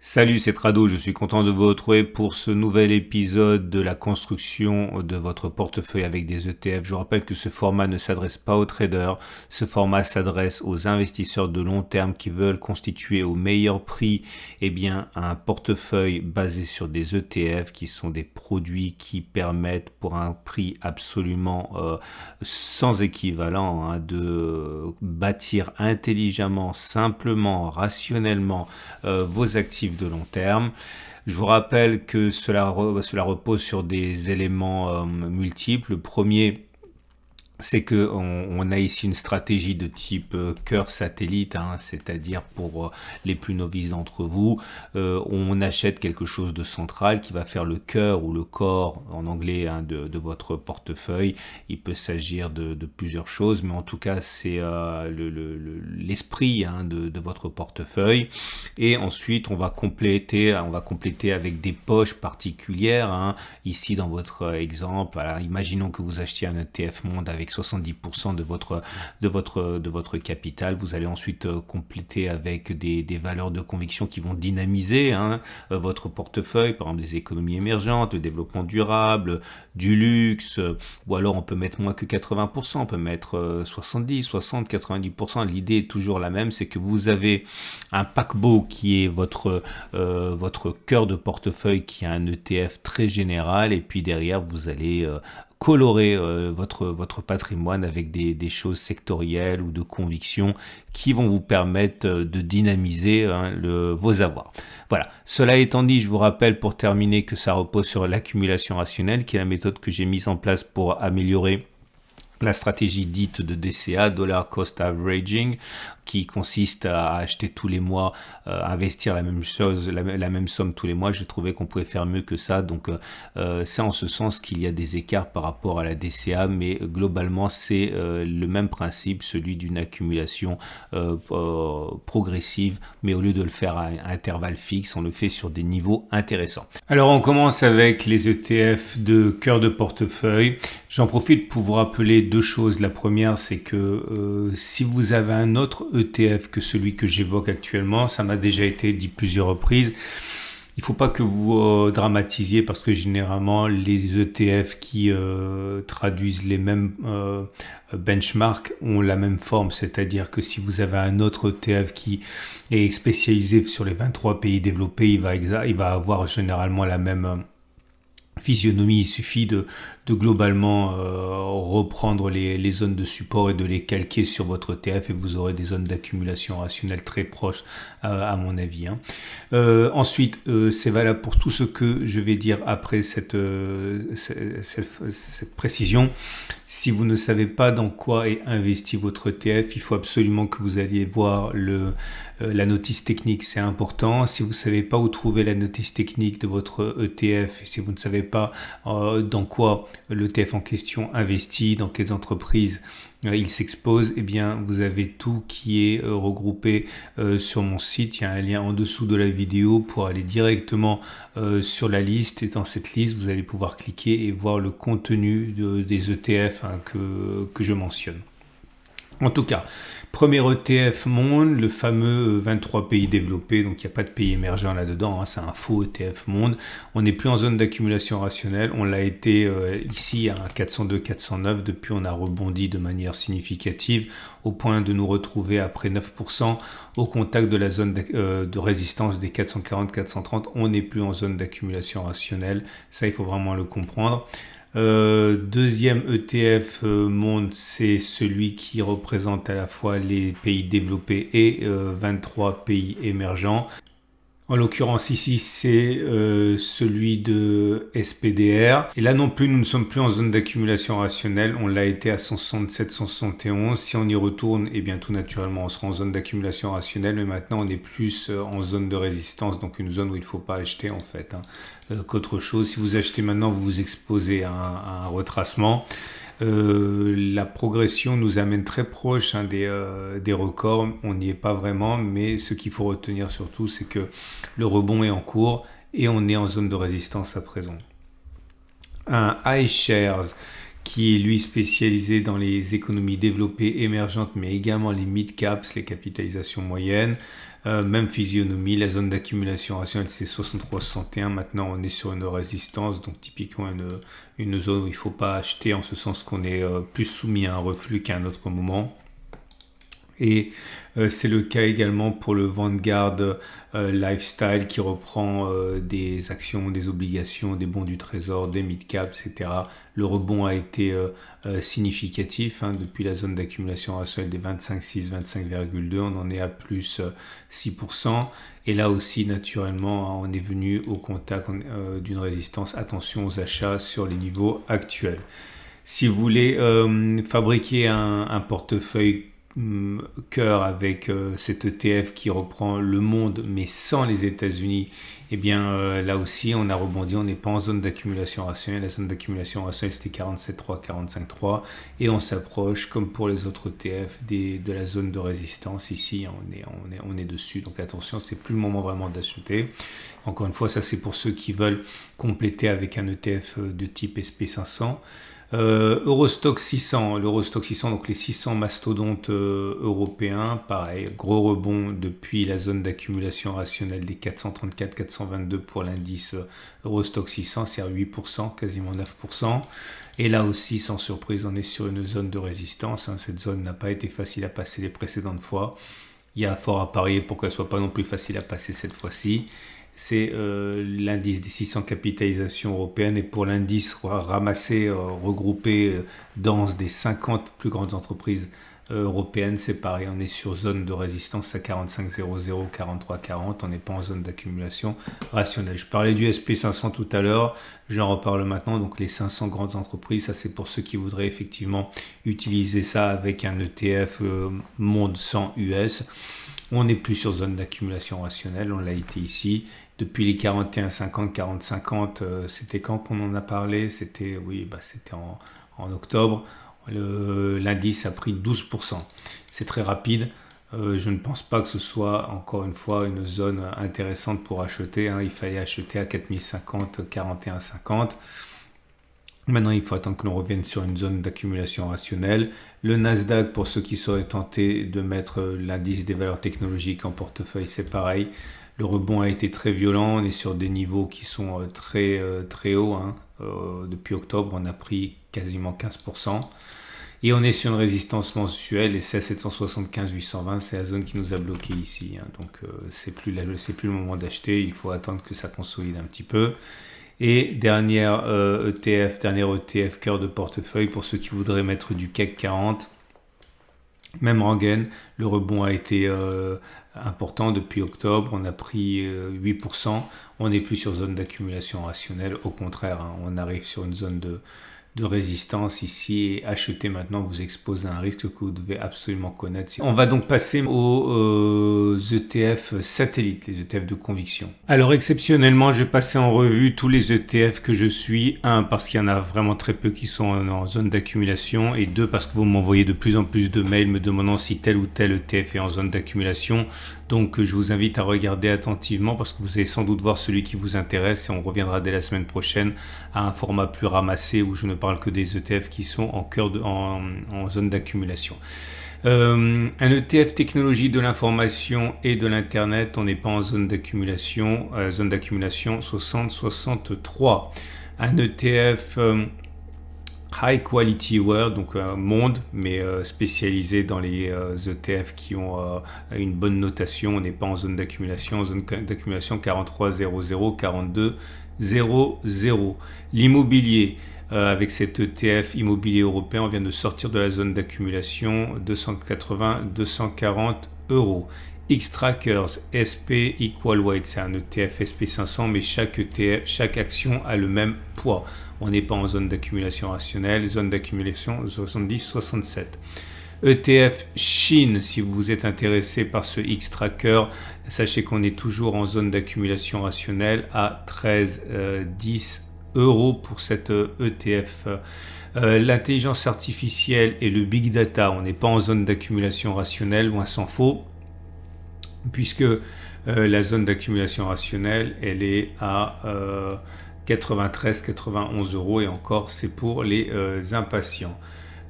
Salut, c'est Trado, je suis content de vous retrouver pour ce nouvel épisode de la construction de votre portefeuille avec des ETF. Je vous rappelle que ce format ne s'adresse pas aux traders, ce format s'adresse aux investisseurs de long terme qui veulent constituer au meilleur prix un portefeuille basé sur des ETF qui sont des produits qui permettent pour un prix absolument sans équivalent de bâtir intelligemment, simplement, rationnellement vos actifs de long terme. Je vous rappelle que cela repose sur des éléments multiples. Le premier, c'est que on a ici une stratégie de type cœur satellite, c'est-à-dire pour les plus novices d'entre vous, on achète quelque chose de central qui va faire le cœur ou le corps en anglais de votre portefeuille. Il peut s'agir de plusieurs choses, mais en tout cas c'est l'esprit de votre portefeuille. Et ensuite on va compléter avec des poches particulières. Ici dans votre exemple, alors, imaginons que vous achetiez un ETF monde avec 70% de votre capital. Vous allez ensuite compléter avec des valeurs de conviction qui vont dynamiser votre portefeuille, par exemple des économies émergentes, le développement durable, du luxe, ou alors on peut mettre moins que 80%, on peut mettre 70, 60, 90%. L'idée est toujours la même, c'est que vous avez un paquebot qui est votre cœur de portefeuille, qui a un ETF très général, et puis derrière vous allez colorer votre patrimoine avec des choses sectorielles ou de conviction qui vont vous permettre de dynamiser vos avoirs. Voilà. Cela étant dit, je vous rappelle pour terminer que ça repose sur l'accumulation rationnelle, qui est la méthode que j'ai mise en place pour améliorer la stratégie dite de DCA, Dollar Cost Averaging, qui consiste à acheter tous les mois, investir la même chose, la même somme tous les mois. J'ai trouvé qu'on pouvait faire mieux que ça, donc c'est en ce sens qu'il y a des écarts par rapport à la DCA, mais globalement c'est le même principe, celui d'une accumulation progressive, mais au lieu de le faire à intervalles fixes, on le fait sur des niveaux intéressants. Alors on commence avec les ETF de cœur de portefeuille. J'en profite pour vous rappeler deux choses. La première, c'est que si vous avez un autre ETF que celui que j'évoque actuellement, ça m'a déjà été dit plusieurs reprises, il ne faut pas que vous dramatisiez, parce que généralement les ETF qui traduisent les mêmes benchmarks ont la même forme, c'est-à-dire que si vous avez un autre ETF qui est spécialisé sur les 23 pays développés, il va avoir généralement la même physionomie. Il suffit de globalement reprendre les zones de support et de les calquer sur votre ETF, et vous aurez des zones d'accumulation rationnelle très proches à mon avis. Ensuite, c'est valable pour tout ce que je vais dire après cette précision. Si vous ne savez pas dans quoi est investi votre ETF, il faut absolument que vous alliez voir la notice technique, c'est important. Si vous ne savez pas où trouver la notice technique de votre ETF, si vous ne savez pas dans quoi l'ETF en question investit, dans quelles entreprises il s'expose, vous avez tout qui est regroupé sur mon site. Il y a un lien en dessous de la vidéo pour aller directement sur la liste, et dans cette liste vous allez pouvoir cliquer et voir le contenu des ETF que je mentionne. En tout cas, premier ETF monde, le fameux 23 pays développés, donc il n'y a pas de pays émergents là-dedans, c'est un faux ETF monde. On n'est plus en zone d'accumulation rationnelle, on l'a été ici à 402-409, depuis on a rebondi de manière significative au point de nous retrouver après 9% au contact de la zone de résistance des 440-430. On n'est plus en zone d'accumulation rationnelle, ça il faut vraiment le comprendre. Deuxième ETF monde, c'est celui qui représente à la fois les pays développés et 23 pays émergents. En l'occurrence ici, c'est celui de SPDR. Et là non plus, nous ne sommes plus en zone d'accumulation rationnelle. On l'a été à 167, 171. Si on y retourne, tout naturellement, on sera en zone d'accumulation rationnelle. Mais maintenant, on est plus en zone de résistance, donc une zone où il ne faut pas acheter en fait qu'autre chose. Si vous achetez maintenant, vous vous exposez à un retracement. La progression nous amène très proche des records. On n'y est pas vraiment, mais ce qu'il faut retenir surtout, c'est que le rebond est en cours et on est en zone de résistance à présent. Un iShares qui est lui spécialisé dans les économies développées émergentes, mais également les mid-caps, les capitalisations moyennes. Même physionomie, la zone d'accumulation rationnelle c'est 63-61, maintenant on est sur une résistance, donc typiquement une zone où il ne faut pas acheter en ce sens qu'on est plus soumis à un reflux qu'à un autre moment. Et c'est le cas également pour le Vanguard Lifestyle qui reprend des actions, des obligations, des bons du trésor, des mid-cap, etc. Le rebond a été significatif depuis la zone d'accumulation rationnelle des 25,6, 25,2. On en est à plus 6%. Et là aussi, naturellement, on est venu au contact d'une résistance. Attention aux achats sur les niveaux actuels. Si vous voulez fabriquer un portefeuille cœur avec cet ETF qui reprend le monde mais sans les États-Unis, et bien là aussi on a rebondi, on n'est pas en zone d'accumulation rationnelle. La zone d'accumulation rationnelle c'était 47,3, 45,3 et on s'approche comme pour les autres ETF de la zone de résistance. Ici on est dessus, donc attention, c'est plus le moment vraiment d'acheter. Encore une fois, ça c'est pour ceux qui veulent compléter avec un ETF de type SP500. Eurostoxx 600, l'Eurostoxx 600, donc les 600 mastodontes européens, pareil, gros rebond depuis la zone d'accumulation rationnelle des 434-422 pour l'indice Eurostoxx 600, c'est à 8%, quasiment 9%. Et là aussi, sans surprise, on est sur une zone de résistance. Cette zone n'a pas été facile à passer les précédentes fois. Il y a fort à parier pour qu'elle ne soit pas non plus facile à passer cette fois-ci. C'est l'indice des 600 capitalisations européennes, et pour l'indice ramassé, regroupé, dense des 50 plus grandes entreprises européennes, c'est pareil, on est sur zone de résistance à 45,00, 43,40, on n'est pas en zone d'accumulation rationnelle. Je parlais du SP500 tout à l'heure, j'en reparle maintenant, donc les 500 grandes entreprises, ça c'est pour ceux qui voudraient effectivement utiliser ça avec un ETF monde 100 US. On n'est plus sur zone d'accumulation rationnelle, on l'a été ici. Depuis les 41,50, 40,50, c'était quand qu'on en a parlé? C'était en octobre. L'indice a pris 12%. C'est très rapide. Je ne pense pas que ce soit encore une fois une zone intéressante pour acheter. Il fallait acheter à 4050, 41,50. Maintenant, il faut attendre que l'on revienne sur une zone d'accumulation rationnelle. Le Nasdaq, pour ceux qui seraient tentés de mettre l'indice des valeurs technologiques en portefeuille, c'est pareil. Le rebond a été très violent. On est sur des niveaux qui sont très, très hauts. Depuis octobre, on a pris quasiment 15%. Et on est sur une résistance mensuelle, et c'est à 775-820, c'est la zone qui nous a bloqué ici. Donc, c'est plus le moment d'acheter. Il faut attendre que ça consolide un petit peu. Et dernier ETF cœur de portefeuille pour ceux qui voudraient mettre du CAC 40. Même rengaine, le rebond a été important depuis octobre, on a pris 8%, on n'est plus sur zone d'accumulation rationnelle, au contraire, on arrive sur une zone de résistance ici, et acheter maintenant vous expose à un risque que vous devez absolument connaître. On va donc passer aux ETF satellites, les ETF de conviction. Alors exceptionnellement, je vais passer en revue tous les ETF que je suis. Parce qu'il y en a vraiment très peu qui sont en zone d'accumulation, et deux, parce que vous m'envoyez de plus en plus de mails me demandant si tel ou tel ETF est en zone d'accumulation. Donc je vous invite à regarder attentivement, parce que vous allez sans doute voir celui qui vous intéresse, et on reviendra dès la semaine prochaine à un format plus ramassé où je ne parle que des ETF qui sont en zone d'accumulation. Un ETF technologie de l'information et de l'internet, on n'est pas en zone d'accumulation, 60-63. Un ETF High Quality World, donc monde, mais spécialisé dans les ETF qui ont une bonne notation. On n'est pas en zone d'accumulation, zone d'accumulation 43,00, 42,00. L'immobilier, avec cet ETF immobilier européen, on vient de sortir de la zone d'accumulation, 280-240 euros. Xtrackers SP Equal Weight, c'est un ETF SP500, mais chaque action a le même poids. On n'est pas en zone d'accumulation rationnelle, zone d'accumulation 70-67. ETF Chine, si vous êtes intéressé par ce Xtracker, sachez qu'on est toujours en zone d'accumulation rationnelle à 13,10 euros pour cet ETF. L'intelligence artificielle et le big data, on n'est pas en zone d'accumulation rationnelle, loin s'en faut, puisque la zone d'accumulation rationnelle, elle est à 93-91 euros, et encore c'est pour les impatients.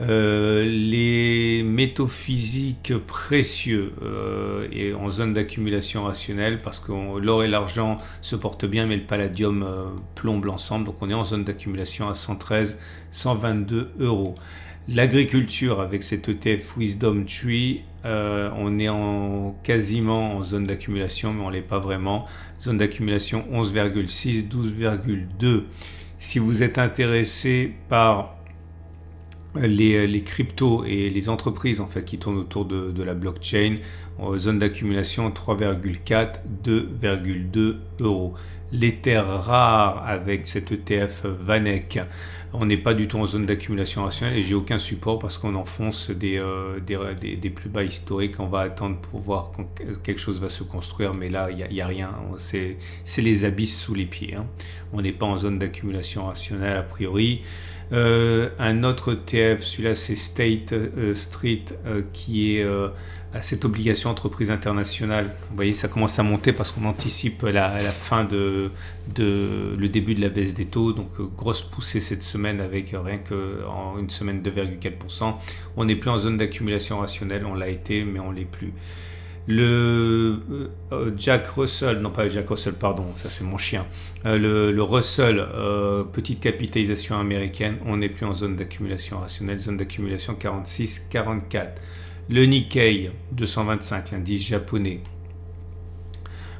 Les métaux physiques précieux et en zone d'accumulation rationnelle, parce que l'or et l'argent se portent bien, mais le palladium plombe l'ensemble. Donc on est en zone d'accumulation à 113, 122 euros. L'agriculture avec cet ETF Wisdom Tree, on est quasiment en zone d'accumulation, mais on ne l'est pas vraiment. Zone d'accumulation 11,6, 12,2. Si vous êtes intéressé par les cryptos et les entreprises en fait qui tournent autour de la blockchain, zone d'accumulation 3,4, 2,2 euros. Les terres rares avec cet ETF VanEck, on n'est pas du tout en zone d'accumulation rationnelle et j'ai aucun support parce qu'on enfonce des plus bas historiques. On va attendre pour voir quand quelque chose va se construire, mais là il n'y a rien, c'est les abysses sous les pieds, hein. On n'est pas en zone d'accumulation rationnelle a priori. Un autre ETF, celui-là c'est State Street qui est à cette obligation entreprise internationale. Vous voyez, ça commence à monter parce qu'on anticipe la fin le début de la baisse des taux. Donc grosse poussée cette semaine avec rien qu'en une semaine 2,4%. On n'est plus en zone d'accumulation rationnelle, on l'a été mais on l'est plus. Le Jack Russell, non pas Jack Russell, pardon, ça c'est mon chien. Le Russell, petite capitalisation américaine, on n'est plus en zone d'accumulation rationnelle, zone d'accumulation 46, 44. Le Nikkei 225, l'indice japonais,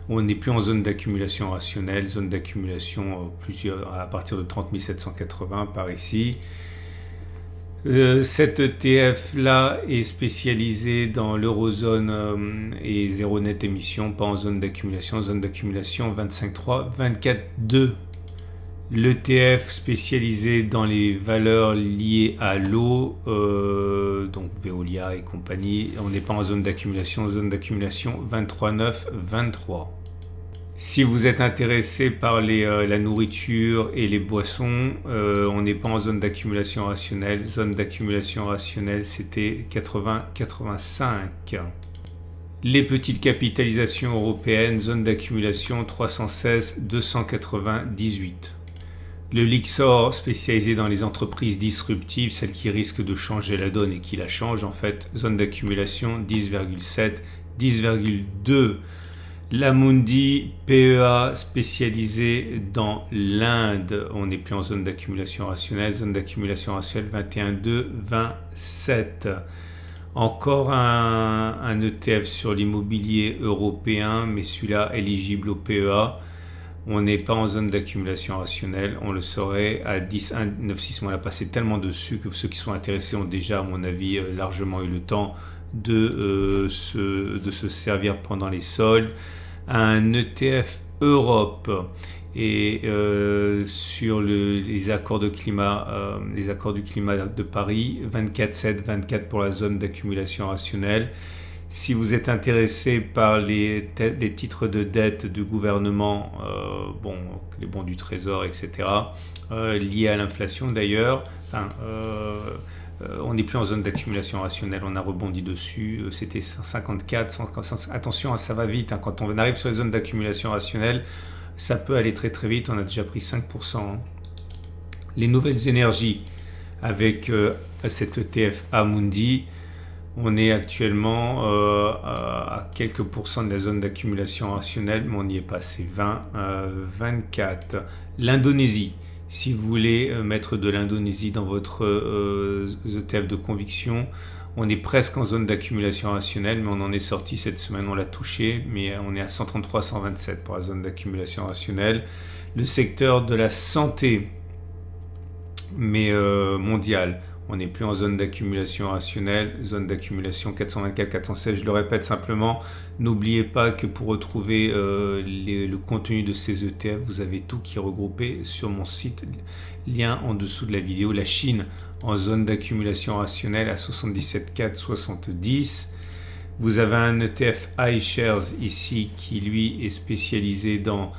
on n'est plus en zone d'accumulation rationnelle, zone d'accumulation à partir de 30 780 par ici. Cet ETF là est spécialisé dans l'eurozone et zéro net émission, pas en zone d'accumulation 25,3, 24,2. L'ETF spécialisé dans les valeurs liées à l'eau, donc Veolia et compagnie, on n'est pas en zone d'accumulation 23,9, 23. Si vous êtes intéressé par la nourriture et les boissons, on n'est pas en zone d'accumulation rationnelle. Zone d'accumulation rationnelle, c'était 80-85. Les petites capitalisations européennes, zone d'accumulation 316-298. Le Lyxor, spécialisé dans les entreprises disruptives, celles qui risquent de changer la donne et qui la changent en fait, zone d'accumulation 10,7, 10,2. L'Amundi PEA spécialisé dans l'Inde, on n'est plus en zone d'accumulation rationnelle, zone d'accumulation rationnelle 21,2, 27. Encore un ETF sur l'immobilier européen, mais celui-là éligible au PEA. On n'est pas en zone d'accumulation rationnelle, on le saurait à 10,196. On l'a passé tellement dessus que ceux qui sont intéressés ont déjà, à mon avis, largement eu le temps de se servir pendant les soldes. Un ETF Europe et sur les accords de climat, les accords du climat de Paris, 24,7, 24 pour la zone d'accumulation rationnelle. Si vous êtes intéressé par les titres de dette du gouvernement, les bons du trésor, etc., liés à l'inflation d'ailleurs, on n'est plus en zone d'accumulation rationnelle, on a rebondi dessus, c'était 154, 150, attention, ça va vite, hein, quand on arrive sur les zones d'accumulation rationnelle, ça peut aller très très vite, on a déjà pris 5%. Hein. Les nouvelles énergies avec cet ETF Amundi, on est actuellement à quelques pourcents de la zone d'accumulation rationnelle, mais on n'y est pas, c'est 20, 24. L'Indonésie. Si vous voulez mettre de l'Indonésie dans votre ETF de conviction, on est presque en zone d'accumulation rationnelle, mais on en est sorti cette semaine, on l'a touché, mais on est à 133, 127 pour la zone d'accumulation rationnelle. Le secteur de la santé, mais mondial, on n'est plus en zone d'accumulation rationnelle, zone d'accumulation 424, 416. Je le répète simplement, n'oubliez pas que pour retrouver le contenu de ces ETF, vous avez tout qui est regroupé sur mon site, lien en dessous de la vidéo. La Chine en zone d'accumulation rationnelle à 77,4, 70. Vous avez un ETF iShares ici qui lui est spécialisé dans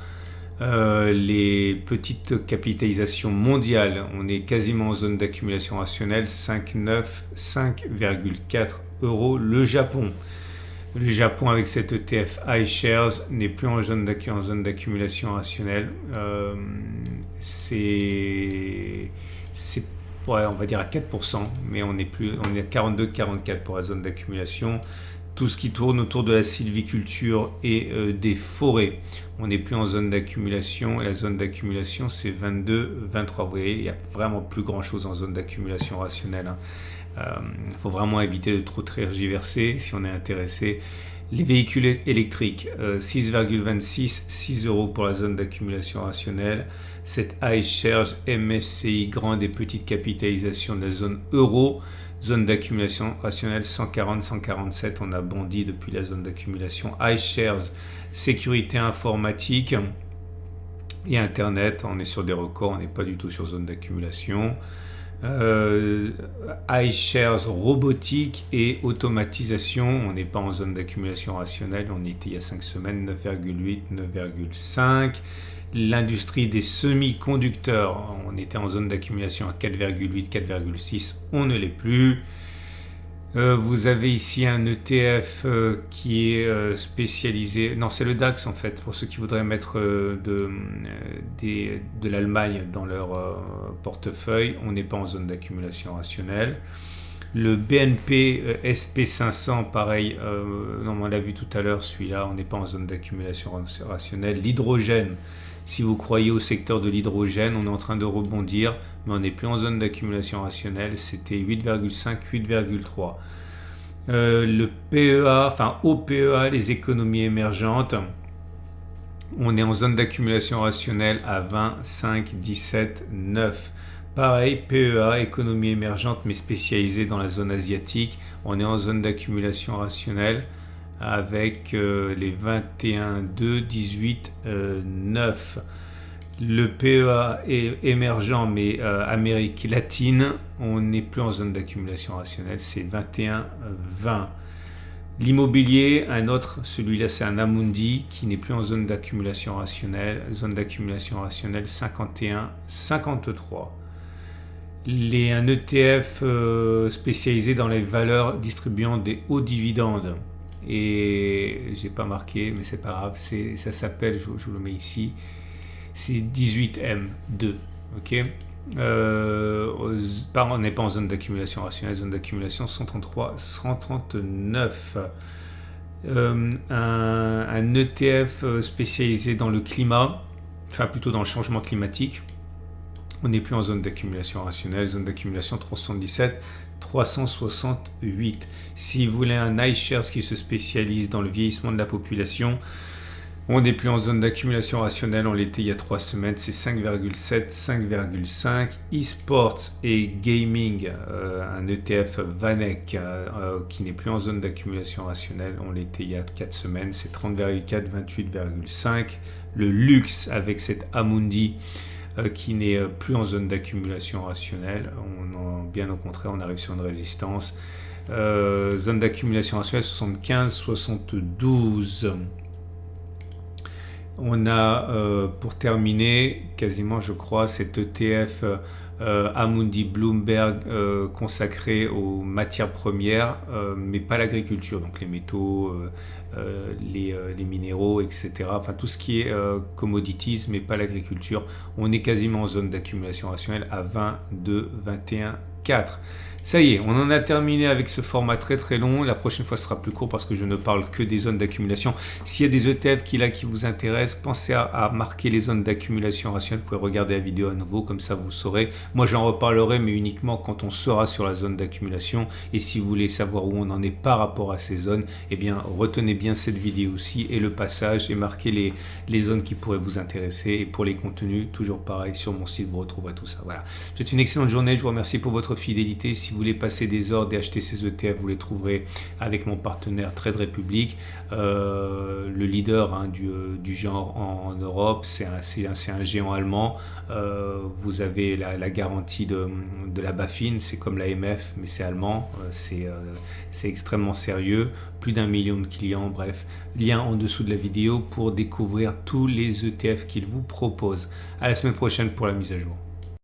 les petites capitalisations mondiales. On est quasiment en zone d'accumulation rationnelle, 5,9, 5,4 euros. Le Japon avec cet ETF iShares n'est plus en zone d'accumulation rationnelle. C'est ouais, on va dire à 4%, mais on est à 42-44 pour la zone d'accumulation. Tout ce qui tourne autour de la sylviculture et des forêts. On n'est plus en zone d'accumulation, et la zone d'accumulation c'est 22-23. Vous voyez, il n'y a vraiment plus grand chose en zone d'accumulation rationnelle, hein. Il faut vraiment éviter de trop tergiverser si on est intéressé. Les véhicules électriques, 6,26, 6 euros pour la zone d'accumulation rationnelle. Cette iShares MSCI grande et petite capitalisation de la zone euro. Zone d'accumulation rationnelle 140, 147, on a bondi depuis la zone d'accumulation. iShares, sécurité informatique et Internet, on est sur des records, on n'est pas du tout sur zone d'accumulation. iShares, robotique et automatisation, on n'est pas en zone d'accumulation rationnelle, on était il y a 5 semaines, 9,8, 9,5. L'industrie des semi-conducteurs, on était en zone d'accumulation à 4,8, 4,6, on ne l'est plus. Vous avez ici un ETF qui est spécialisé, non c'est le DAX en fait, pour ceux qui voudraient mettre de l'Allemagne dans leur portefeuille, on n'est pas en zone d'accumulation rationnelle. Le BNP SP500, pareil, non, on l'a vu tout à l'heure, celui-là, on n'est pas en zone d'accumulation rationnelle. L'hydrogène, si vous croyez au secteur de l'hydrogène, on est en train de rebondir, mais on n'est plus en zone d'accumulation rationnelle, c'était 8,5, 8,3. Le PEA, enfin OPEA, les économies émergentes, on est en zone d'accumulation rationnelle à 20, 5, 17, 9. Pareil, PEA, économie émergente, mais spécialisée dans la zone asiatique, on est en zone d'accumulation rationnelle avec les 21, 2, 18, 9. Le PEA est émergent, mais Amérique latine, on n'est plus en zone d'accumulation rationnelle, c'est 21, 20. L'immobilier, un autre, celui-là c'est un Amundi qui n'est plus en zone d'accumulation rationnelle, 51, 53. Un ETF spécialisé dans les valeurs distribuant des hauts dividendes. Et j'ai pas marqué, mais c'est pas grave, ça s'appelle, je vous le mets ici, c'est 18M2. Ok, on n'est pas en zone d'accumulation rationnelle, zone d'accumulation 133, 139. Un ETF spécialisé dans le climat, enfin plutôt dans le changement climatique. On n'est plus en zone d'accumulation rationnelle, zone d'accumulation 317, 368. Si vous voulez un iShares qui se spécialise dans le vieillissement de la population, on n'est plus en zone d'accumulation rationnelle, on l'était il y a 3 semaines, c'est 5,7, 5,5. E-sports et gaming, un ETF VanEck qui n'est plus en zone d'accumulation rationnelle, on l'était il y a 4 semaines, c'est 30,4, 28,5. Le luxe avec cette Amundi qui n'est plus en zone d'accumulation rationnelle, bien au contraire, on arrive sur une résistance. Zone d'accumulation rationnelle 75, 72. On a pour terminer quasiment je crois cet ETF Amundi Bloomberg consacré aux matières premières mais pas l'agriculture, donc les métaux, les minéraux, etc. Enfin tout ce qui est commodities mais pas l'agriculture. On est quasiment en zone d'accumulation rationnelle à 22, 21, 4. Ça y est, on en a terminé avec ce format très très long. La prochaine fois ce sera plus court parce que je ne parle que des zones d'accumulation. S'il y a des ETF qui vous intéressent, pensez à marquer les zones d'accumulation rationnelle. Vous pouvez regarder la vidéo à nouveau, comme ça vous saurez. Moi j'en reparlerai, mais uniquement quand on sera sur la zone d'accumulation. Et si vous voulez savoir où on en est par rapport à ces zones, eh bien retenez bien cette vidéo aussi et le passage et marquez les zones qui pourraient vous intéresser. Et pour les contenus, toujours pareil, sur mon site vous retrouverez tout ça. Voilà. Je vous souhaite une excellente journée. Je vous remercie pour votre fidélité. Si vous voulez passer des ordres et acheter ces ETF, vous les trouverez avec mon partenaire Trade Republic, le leader du genre en Europe. C'est un géant allemand. Vous avez la garantie de la BaFin, c'est comme l'AMF mais c'est allemand. C'est extrêmement sérieux. Plus d'1 million de clients. Bref, lien en dessous de la vidéo pour découvrir tous les ETF qu'il vous propose. À la semaine prochaine pour la mise à jour.